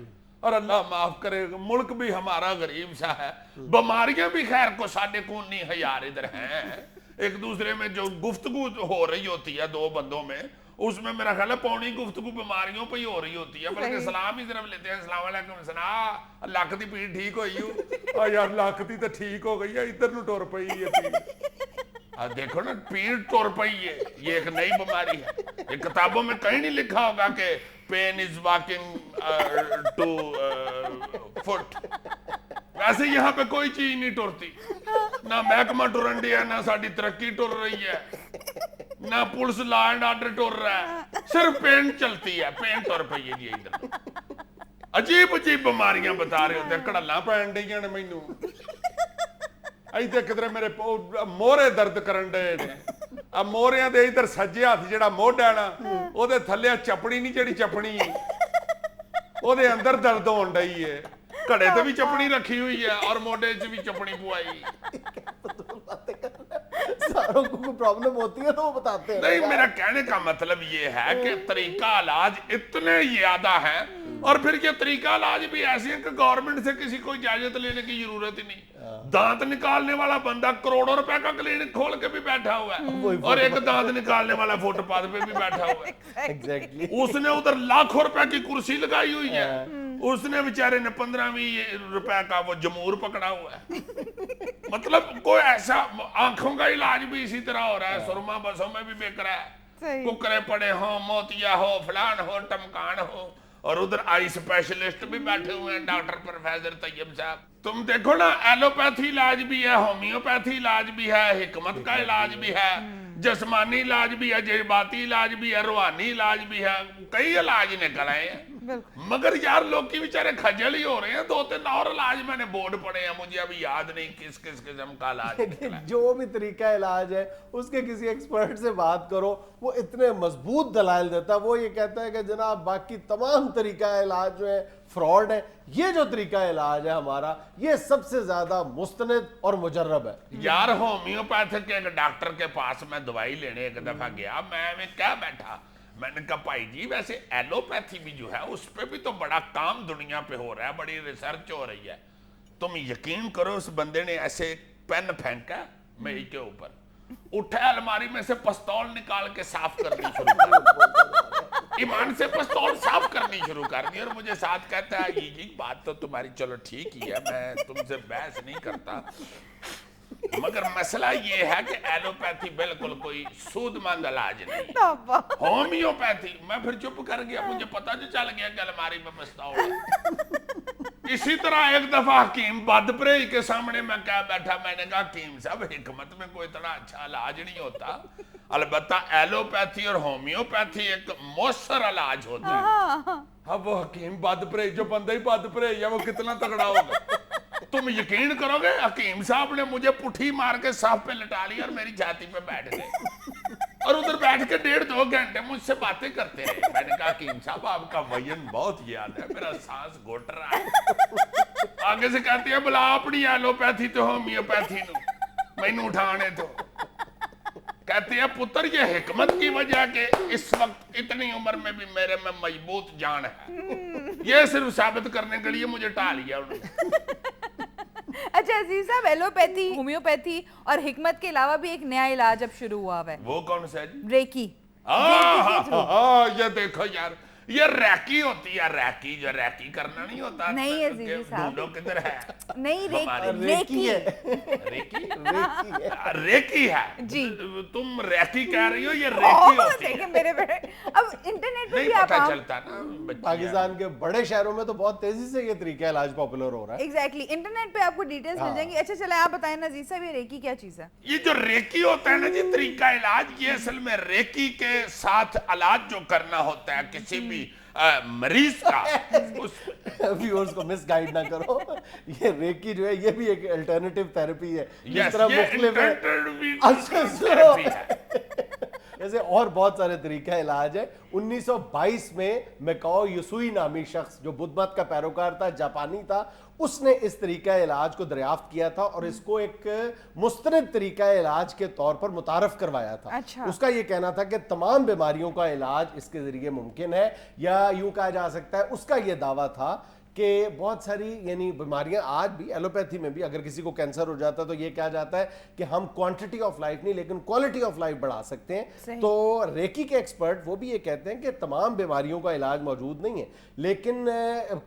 और अल्लाह माफ करे मुल्क भी हमारा गरीब सा है, बीमारियां भी खैर को 19,500 इधर हैं। एक दूसरे में जो गुफ्तगू हो रही होती है दो बंदों में, उसमें मेरा ख्याल है पौनी गुफ्तगू बीमारियों पे ही हो रही होती है, बल्कि सलाम ही सिर्फ लेते हैं, अस्सलाम वालेकुम सना लक दी पीड़ ठीक होई हो, यार लक दी तो ठीक हो गई है, इधर नु टुर पई है पीड़। देखो ना पीड़ टुर पई है, ये एक नई बीमारी है। ये किताबों में कहीं नहीं लिखा होगा कि pen is walking to foot. वैसे यहाँ पे कोई चीज नहीं टुरती, ना महकमा टुरन दिया, ना साड़ी तरक्की टुर रही है, ना पुलिस लॉ एंड ऑर्डर टुर रहा है, सिर्फ पेन चलती है, पेन टुर पई है जी इधर। अजीब अजीब बीमारियां बता रहे होते, कड़ला पैन ਡੀਆਂ ਨੇ ਮੈਨੂੰ, ਇੱਥੇ ਕਿਧਰੇ ਮੇਰੇ ਮੋਹਰੇ ਦਰਦ ਕਰਨ ਡੇ ਨੇ, ਆ ਮੋਹਰਿਆਂ ਦੇ ਇਧਰ ਸੱਜੇ ਹੱਥ ਜਿਹੜਾ ਮੋਢਾ ਨਾ ਉਹਦੇ ਥੱਲੇ ਚਪਣੀ ਨਹੀਂ, ਜਿਹੜੀ ਚਪਣੀ ਉਹਦੇ ਅੰਦਰ ਦਰਦ ਹੋਣ ਡਈ ਏ, ਘੜੇ ਤੇ ਵੀ ਚਪਣੀ ਰੱਖੀ ਹੋਈ ਹੈ और मोढे 'ਚ ਵੀ ਚਪਣੀ ਪਵਾਈ। सारों को कोई प्रॉब्लम होती है तो वो बताते हैं। नहीं, मेरा कहने का मतलब ये है कि तरीका इलाज इतने ज्यादा है, और फिर ये तरीका इलाज भी ऐसे है कि गवर्नमेंट से किसी को इजाजत लेने की जरूरत ही नहीं। दांत निकालने वाला बंदा करोड़ों रुपए का क्लिनिक खोल के भी बैठा हुआ है, और एक दांत निकालने वाला फुटपाथ पे भी बैठा हुआ है। एग्जैक्टली। उसने उधर लाखों रुपए की कुर्सी लगाई हुई है, उसने बेचारे ने 15-20 रुपए का वो जमूर पकड़ा हुआ है। मतलब कोई ऐसा, आंखों का इलाज भी इसी तरह हो रहा है, सुरमा बसों में भी बिक रहा है, कुकरे पड़े हो, मोतिया हो, फलान हो, टमकान हो, और उधर आई स्पेशलिस्ट भी बैठे हुए हैं, डॉक्टर प्रोफेसर तैयब साहब। तुम देखो ना, एलोपैथी इलाज भी है, होम्योपैथी इलाज भी है, हिकमत का इलाज भी है, जिस्मानी इलाज भी है, जज्बाती इलाज भी है, रूहानी इलाज भी है, कई इलाज निकल आए हैं। मगर यार लोग की बेचारे खजल ही हो रहे हैं। 2-3 और इलाज मैंने बोर्ड पढ़े हैं, मुझे अभी याद नहीं किस किस किस्म का इलाज निकला। जो भी तरीका इलाज है उसके किसी एक्सपर्ट से बात करो, वो इतने मजबूत दलाइल देता है। वो ये कहता है कि जनाब बाकी तमाम तरीका इलाज जो है फ्रॉड है, ये जो तरीका इलाज है हमारा ये सबसे ज्यादा मुस्तनद और मुजर्रब है। यार होम्योपैथिक के एक डॉक्टर के पास मैं दवाई लेने एक दफा गया, मैं क्या बैठा, मैंने कहा भाई जी वैसे एलोपैथी भी जो है उस पे भी तो बड़ा काम दुनिया पे हो रहा है, बड़ी रिसर्च हो रही है। तुम यकीन करो उस बंदे ने ऐसे पेन फेंका मेरी के ऊपर, उठा अलमारी में से पिस्तौल निकाल के साफ करनी शुरू कर, ईमान से पिस्तौल साफ करनी शुरू कर दी, और मुझे साथ कहता है ये बात तो तुम्हारी चलो ठीक ही है, मैं तुमसे बहस नहीं करता, मगर मसला ये है कि एलोपैथी बिल्कुल कोई सूदमंद इलाज नहीं। होम्योपैथी, मैं फिर चुप कर गया, मुझे पता जो चल गया कि अलमारी में पिस्तौल है। इसी तरह एक दफा हकीम बदपरेही के सामने मैं क्या बैठा, मैंने कहा हकीम साहब हिकमत में कोई इतना अच्छा इलाज नहीं होता, अलबत्ता एलोपैथी और होम्योपैथी एक मौसर इलाज होता है। अब वो हकीम बदपरेही, जो बंदा ही बदपरेही है वो कितना तगड़ा होगा। तुम यकीन करोगे हकीम साहब ने मुझे पुठी मार के साफ पे लटा लिया और मेरी छाती पे बैठ गए, और उधर बैठ के 1.5-2 घंटे मुझसे बातें करते रहे। मैंने कहा हकीम साहब आपका वजन बहुत ज्यादा है, मेरा सांस घुट रहा है। आगे से कहते हैं बुला अपनी एलोपैथी तो होम्योपैथी नु मैनू उठाने तो। कहते हैं पुत्र ये हिकमत की वजह के इस वक्त इतनी उम्र में भी मेरे में मजबूत जान है, ये सिर्फ साबित करने के लिए मुझे टाल लिया उन्होंने। अच्छा अजीज साहब, एलोपैथी, होम्योपैथी और हिकमत के अलावा भी एक नया इलाज अब शुरू हुआ है। वो कौन सा जी? रेकी। ये देखो यार, ये रैकी होती है, रैकी जो रैकी करना नहीं होता। नहीं है जीजी साहब। ढूंढो किधर है। नहीं हमारे रेकी है रेकी रेकी है। रेकी है जी। तुम रैकी कह रही हो, ये रेकी होती है। देखिए मेरे पे अब इंटरनेट पे नहीं भी आप पता चलता ना बच्चियाँ। पाकिस्तान के बड़े शहरों में तो बहुत तेजी से ये तरीका इलाज पॉपुलर हो रहा है। एग्जैक्टली इंटरनेट पे आपको डिटेल्स मिल जाएंगी। अच्छा चले आप बताएं नजीर साहब, ये रेकी क्या चीज है? ये जो रेकी होता है ना जी, तरीका इलाज, ये असल में रेकी के साथ इलाज जो करना होता है किसी भी मरीज का, उस व्यूअर्स को मिसगाइड ना करो। ये रेकी जो है ये भी एक अल्टरनेटिव थेरेपी है जिस तरह ये मुख्तलिफ है। अच्छा, थेरेपी है। ऐसे और बहुत सारे तरीका इलाज है। 1922 में मैकाओ युसुई नामी शख्स जो बुद्ध मत का पैरोकार था, जापानी था, उसने इस तरीका इलाज को दरियाफ्त किया था और इसको एक मुस्तनद तरीका इलाज के तौर पर मुतारफ करवाया था। अच्छा। उसका ये कहना था कि तमाम बीमारियों का इलाज इसके जरिए मुमकिन है, या यूं कहा जा सकता है उसका ये दावा था कि बहुत सारी यानी बीमारियां आज भी एलोपैथी में भी, अगर किसी को कैंसर हो जाता है तो ये कहा जाता है कि हम क्वांटिटी ऑफ लाइफ नहीं लेकिन क्वालिटी ऑफ लाइफ बढ़ा सकते हैं। तो रेकी के एक्सपर्ट वो भी ये कहते हैं कि तमाम बीमारियों का इलाज मौजूद नहीं है, लेकिन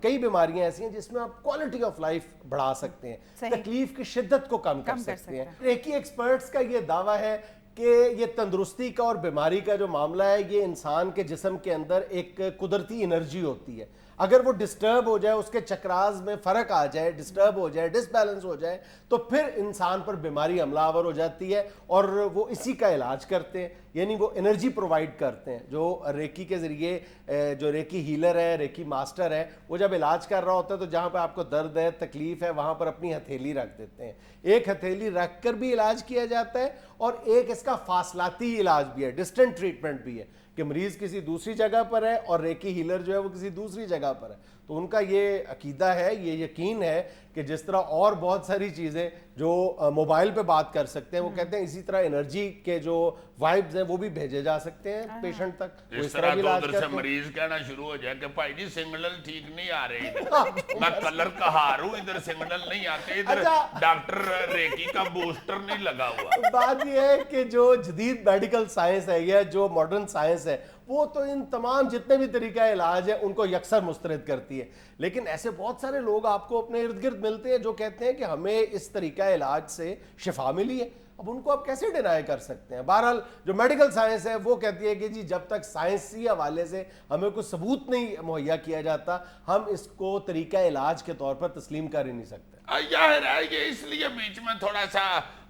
कई बीमारियां ऐसी हैं जिसमें आप क्वालिटी ऑफ लाइफ बढ़ा सकते हैं, तकलीफ की शिद्दत को कम कर सकते हैं। रेकी एक्सपर्ट्स का ये दावा है कि ये तंदुरुस्ती का और बीमारी का जो मामला है, ये इंसान के जिस्म के अंदर एक कुदरती एनर्जी होती है। अगर वो डिस्टर्ब हो जाए, उसके चक्रास में फर्क आ जाए, डिस्टर्ब हो जाए, डिसबैलेंस हो जाए, तो फिर इंसान पर बीमारी हमलावर हो जाती है और वो इसी का इलाज करते हैं, यानी वो एनर्जी प्रोवाइड करते हैं। जो रेकी के ज़रिए जो रेकी हीलर है, रेकी मास्टर है, वो जब इलाज कर रहा होता है तो जहाँ पे आपको दर्द है, तकलीफ है, वहाँ पर अपनी हथेली रख देते हैं। एक हथेली रख कर भी इलाज किया जाता है और एक इसका फासलाती इलाज भी है, डिस्टेंट ट्रीटमेंट भी है कि मरीज किसी दूसरी जगह पर है और रेकी हीलर जो है वो किसी दूसरी जगह पर है। तो उनका ये अकीदा है, ये यकीन है कि जिस तरह और बहुत सारी चीज़ें जो मोबाइल पे बात कर सकते हैं, वो कहते हैं इसी तरह एनर्जी के जो वाइब्स हैं वो भी भेजे जा सकते हैं पेशेंट तक। इस तरह तो उधर से मरीज कहना शुरू हो जाए कि भाई जी सिग्नल ठीक नहीं आ रहे इधर, मैं कलर का हार हूँ, इधर सिग्नल नहीं आते, इधर डॉक्टर रेकी का बूस्टर नहीं लगा हुआ। बात यह है कि जो जदीद मेडिकल साइंस है या जो मॉडर्न साइंस है वो तो इन तमाम जितने भी तरीका इलाज है उनको यकसर मुस्तरद करती है, लेकिन ऐसे बहुत सारे लोग आपको अपने इर्द गिर्द मिलते हैं जो कहते हैं कि हमें इस तरीका इलाज से शिफा मिली है। अब उनको आप कैसे डिनाई कर सकते हैं? बहरहाल जो मेडिकल साइंस है वो कहती है कि जी जब तक साइंसी हवाले से हमें कोई सबूत नहीं मुहैया किया जाता, हम इसको तरीका इलाज के तौर पर तस्लीम कर ही नहीं सकते। जाहिर है ये इसलिए बीच में थोड़ा सा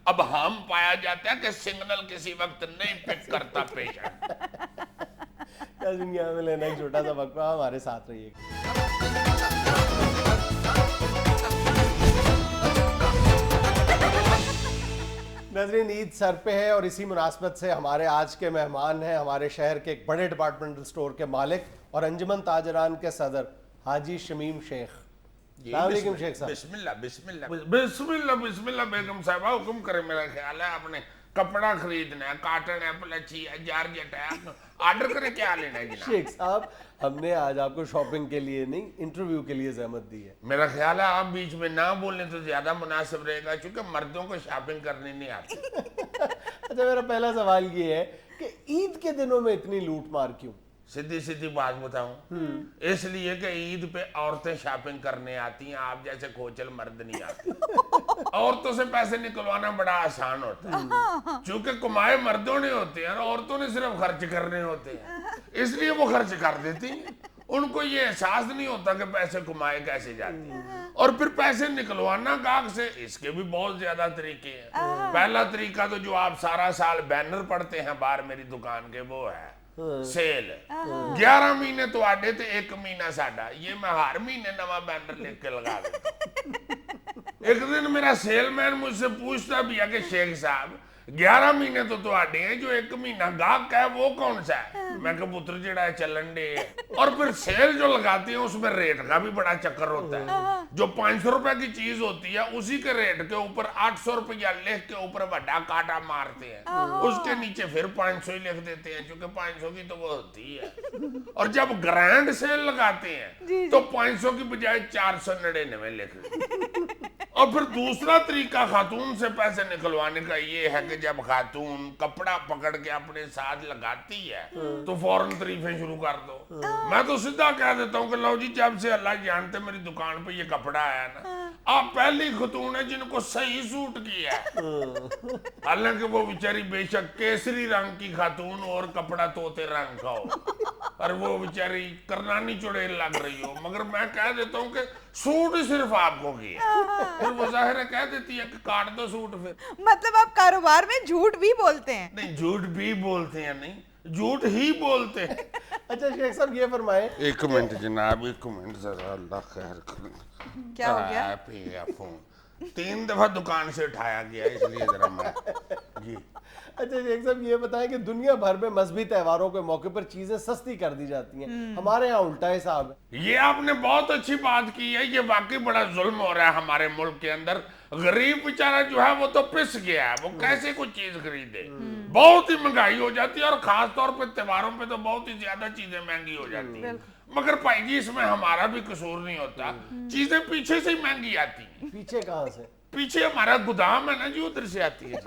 अब हम पाया जाता है कि सिग्नल किसी वक्त नहीं पिक करता पेशेंट। दुनिया में लेना एक छोटा सा वक्फा, हमारे साथ रहिएगा। नाज़रीन, ईद सर पे है और इसी मुनासबत से हमारे आज के मेहमान हैं हमारे शहर के एक बड़े डिपार्टमेंटल स्टोर के मालिक और अंजुमन ताजरान के सदर हाजी शमीम शेख। अस्सलाम शेख साहब। बिस्मिल्लाह बिस्मिल्लाह बिस्मिल्लाह बिस्मिल्लाह बेगम साहबा हुक्म करे। मेरा ख्याल है आपने कपड़ा खरीदना है, काटन है, पलची है, जारजेट है, ऑर्डर करे क्या लेना है जनाब? शेख साहब हमने आज आपको शॉपिंग के लिए नहीं इंटरव्यू के लिए जहमत दी है। मेरा ख्याल है आप बीच में ना बोलें तो ज्यादा मुनासिब रहेगा क्योंकि मर्दों को शॉपिंग करनी नहीं आती। अच्छा, मेरा पहला सवाल ये है कि ईद के दिनों में इतनी लूट मार क्यों? सीधी सीधी बात बताऊं, इसलिए कि ईद पे औरतें शॉपिंग करने आती हैं, आप जैसे खोचल मर्द नहीं आते। औरतों से पैसे निकलवाना बड़ा आसान होता है क्योंकि कमाए मर्दों ने होते हैं और औरतों ने सिर्फ खर्च करने होते हैं, इसलिए वो खर्च कर देती हैं। उनको ये एहसास नहीं होता कि पैसे कमाए कैसे जाते हैं। और फिर पैसे निकलवाना गाहक से, इसके भी बहुत ज्यादा तरीके हैं। पहला तरीका तो जो आप सारा साल बैनर पढ़ते हैं बाहर मेरी दुकान के, वो है सेल। 11 महीने तो आडे थे, 1 महीना साडा। ये मैं हर महीने नवा बैनर लिख के लगा देता। एक दिन मेरा सेलमैन मुझसे पूछता भी है कि शेख साहब 11 महीने तो आडे हैं, जो 1 महीना गाहक है वो कौन सा है? मैं कहा पुत्र जेड़ा है चलन डे। और फिर सेल जो लगाती है उसमें रेट का भी बड़ा चक्कर होता है। जो 500 रुपए की चीज होती है उसी के रेट के ऊपर 800 रुपया लिख के ऊपर बड़ा काटा मारते हैं, उसके नीचे फिर 500 ही लिख देते हैं क्योंकि 500 की तो वो होती है। और जब ग्रैंड सेल लगाते हैं तो 500 की बजाय 499 लिख देते हैं। और फिर दूसरा तरीका खातून से पैसे निकलवाने का ये है कि जब खातून कपड़ा पकड़ के अपने साथ लगाती है तो फौरन तारीफें शुरू कर दो। मैं तो सीधा कह देता हूँ कि लो जी, जब से अल्लाह जानते मेरी दुकान पे ये कपड़ा आया ना, आप पहली खातून है जिनको सही सूट किया है। हालांकि वो बेचारी बेशक केसरी रंग की खातून और कपड़ा तोते रंग का हो और वो बेचारी करनानी चुड़ैल लग रही हो, मगर मैं कह देता हूँ कि सूट सिर्फ आपको किया। फिर वो जाहिर है कह देती है कि काट दो सूट। फिर मतलब आप कारोबार में झूठ भी बोलते हैं? नहीं, झूठ भी बोलते हैं, नहीं झूठ ही बोलते हैं। अच्छा शेख साहब ये फरमाएं, एक मिनट जनाब, एक मिनट जरा, अल्लाह खैर करे। क्या हो गया? फोन 3 दफा दुकान से उठाया गया, इसलिए जरा मैं जी। अच्छा शेख साहब ये बताएं कि दुनिया भर में मजहबी त्योहारों के मौके पर चीजें सस्ती कर दी जाती हैं, हमारे यहाँ उल्टा हिसाब है। ये आपने बहुत अच्छी बात की है, ये वाकई बड़ा जुल्म हो रहा है हमारे मुल्क के अंदर। गरीब बेचारा जो है वो तो पिस गया है, वो कैसे कोई चीज खरीदे, बहुत ही महंगाई हो जाती है और खास तौर पे त्योहारों पे तो बहुत ही ज्यादा चीजें महंगी हो जाती है। मगर भाई जी इसमें हमारा भी कसूर नहीं होता, चीजें पीछे से ही महंगी आती हैं। पीछे कहाँ से? पीछे हमारा गोदाम है ना जी, उधर से आती है।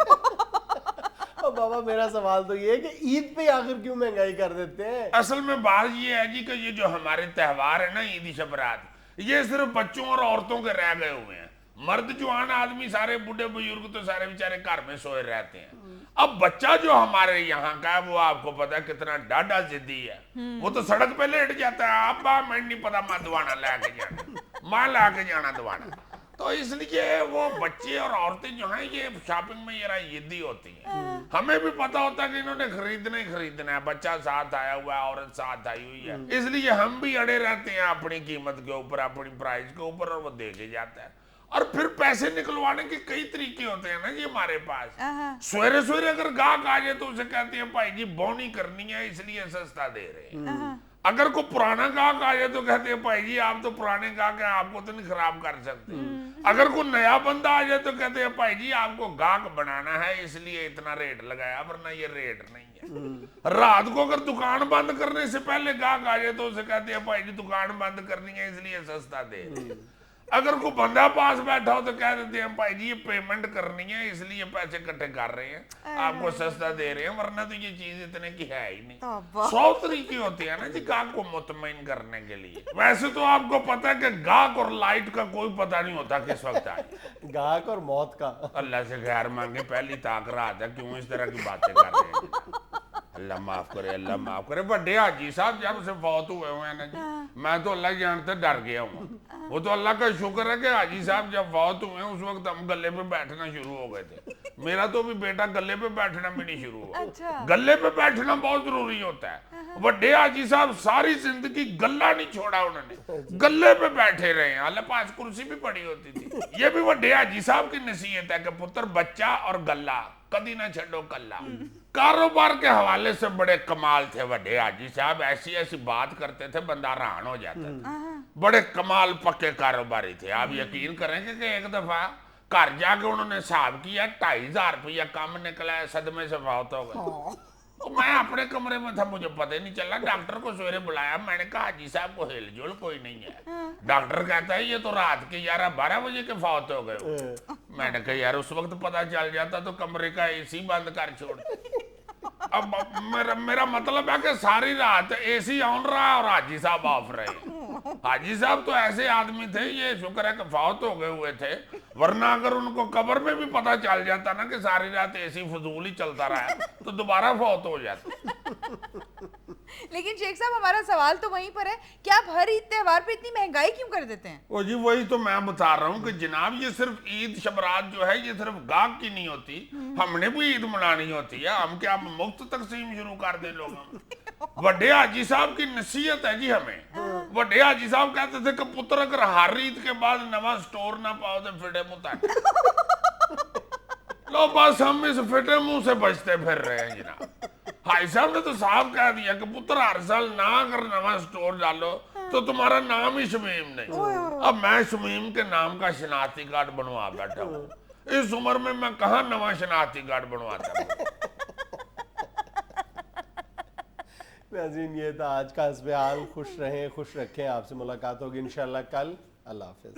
और बाबा मेरा सवाल तो ये है कि ईद पे आखिर क्यों महंगाई कर देते हैं? असल में बात ये है जी कि ये जो हमारे त्योहार है ना, ईद शब रात, ये सिर्फ बच्चों और औरतों के रह गए हुए हैं। मर्द जवान आदमी सारे बूढ़े बुजुर्ग तो सारे बेचारे घर में सोए रहते हैं। अब बच्चा जो हमारे यहाँ का है वो आपको पता है कितना डाढ़ा जिद्दी है, वो तो सड़क पे लेट जाता है, अब्बा मैं नहीं पता मैं दवाना लाके जाना, माँ लाके जाना दवाना। तो इसलिए वो बच्चे और औरतें जो हैं ये शॉपिंग में जरा जिद्दी होती हैं। हमें भी पता होता है कि इन्होंने खरीदना ही खरीदना है, बच्चा साथ आया हुआ है, औरत साथ आई हुई है, इसलिए हम भी अड़े रहते हैं अपनी कीमत के ऊपर, अपनी प्राइस के ऊपर, और वो दे के जाता है। और फिर पैसे निकलवाने के कई तरीके होते हैं ना जी हमारे पास। सवेरे सवेरे अगर गाहक आ जाए तो उसे कहते हैं भाई जी बोनी करनी है इसलिए सस्ता दे रहे हैं। अगर कोई पुराना गाहक आ जाए तो कहते हैं भाई जी आप तो पुराने गाहक हैं, आपको तो नहीं खराब कर सकते। अगर कोई नया बंदा आ जाए तो कहते हैं भाई जी आपको गाहक बनाना है इसलिए इतना रेट लगाया, वरना ये रेट नहीं है। रात को अगर दुकान बंद करने से पहले गाहक आ जाए तो उसे कहते हैं भाई जी दुकान बंद करनी है इसलिए सस्ता दे रहे हैं। अगर कोई बंदा पास बैठा हो तो कह देते हैं भाई जी ये पेमेंट करनी है इसलिए पैसे इकट्ठे कर रहे हैं, आपको सस्ता दे रहे हैं, वरना तो ये चीज इतने की है ही नहीं। 100 तरीके होते हैं ना जी गाहक को मुतमईन करने के लिए। वैसे तो आपको पता है कि गाहक और लाइट का कोई पता नहीं होता किस वक्त आए, गाहक और मौत का। अल्लाह से खैर मांगे, पहली ताक रात है, क्यों इस तरह की बातें कर रहे हैं। अल्लाह माफ करे, अल्लाह माफ करे। बड़े हाजी साहब जब से फौत हुए हुए हैं ना जी, मैं तो अल्लाह जानते डर गया हूँ। वो तो अल्लाह का शुक्र है कि हाजी साहब जब फौत हुए उस वक्त हम गले पे बैठना शुरू हो गए थे। मेरा तो भी बेटा गले पे बैठना भी नहीं शुरू हुआ। अच्छा। गले पे बैठना बहुत जरूरी होता है। बड़े हाजी साहब सारी जिंदगी गला नहीं छोड़ा उन्होंने, गले पे बैठे रहे हैं, अल्लाह पास कुर्सी भी पड़ी होती थी। ये भी बड़े हाजी साहब की नसीहत है कि पुत्र बच्चा और गला कदी ना छो कल्ला। कारोबार के हवाले से बड़े कमाल थे बड़े हाजी साहब, ऐसी ऐसी बात करते थे बंदा हैरान हो जाता था। बड़े कमाल पक्के कारोबारी थे। आप यकीन करेंगे कि एक दफा घर जाके उन्होंने हिसाब किया 2500 रुपया कम निकला है, सदमे से फौत हो गए। तो मैं अपने कमरे में था, मुझे पता ही नहीं चला। डॉक्टर को सवेरे बुलाया, मैंने कहा हाजी साहब को हिलजुल कोई नहीं है। डॉक्टर कहता है ये तो रात के 11-12 बजे के फौत हो गए। मैंने कहा यार उस वक्त पता चल जाता तो कमरे का एसी बंद कर छोड़। अब मेरा मतलब है कि सारी रात एसी ऑन रहा और हाजी साहब ऑफ रहे। हाजी साहब तो ऐसे आदमी थे, ये शुक्र है कि फौत हो गए हुए थे, वरना अगर उनको कब्र में भी पता चल जाता ना कि सारी रात एसी फजूल ही चलता रहा तो दोबारा फौत हो जाती। लेकिन शेख साहब हमारा सवाल तो वहीं पर है कि आप हर ईद त्योहार पे इतनी महंगाई क्यों कर देते हैं? ओ जी वही तो मैं बता रहा हूँ कि जनाब ये सिर्फ ईद शबरात जो है ये सिर्फ गाहक की नहीं होती, हमने भी ईद मनानी होती है। हम क्या मुफ्त तकसीम शुरू कर दे लोगों? बड़े हाजी साहब की नसीहत है जी हमें। बड़े हाजी साहब कहते थे कि पुत्र अगर हर ईद के बाद नवा स्टोर ना पाओ तो फिटे मुँह लो, बस हम इस फिटे मुंह से बचते फिर रहे हैं जनाब। हाजी साहब ने तो साफ कह दिया कि पुत्र हर साल ना अगर नवा स्टोर डालो तो तुम्हारा नाम ही शमीम नहीं। अब मैं शमीम के नाम का शनाख्ती कार्ड बनवा बैठा हूँ। इस उम्र में मैं कहाँ नवा शनाख्ती कार्ड बनवाता हूँ। नाज़रीन ये था आज का हस्बे हाल। खुश रहें, खुश रखें। आपसे मुलाकात होगी इंशाल्लाह कल। अल्लाह हाफिज।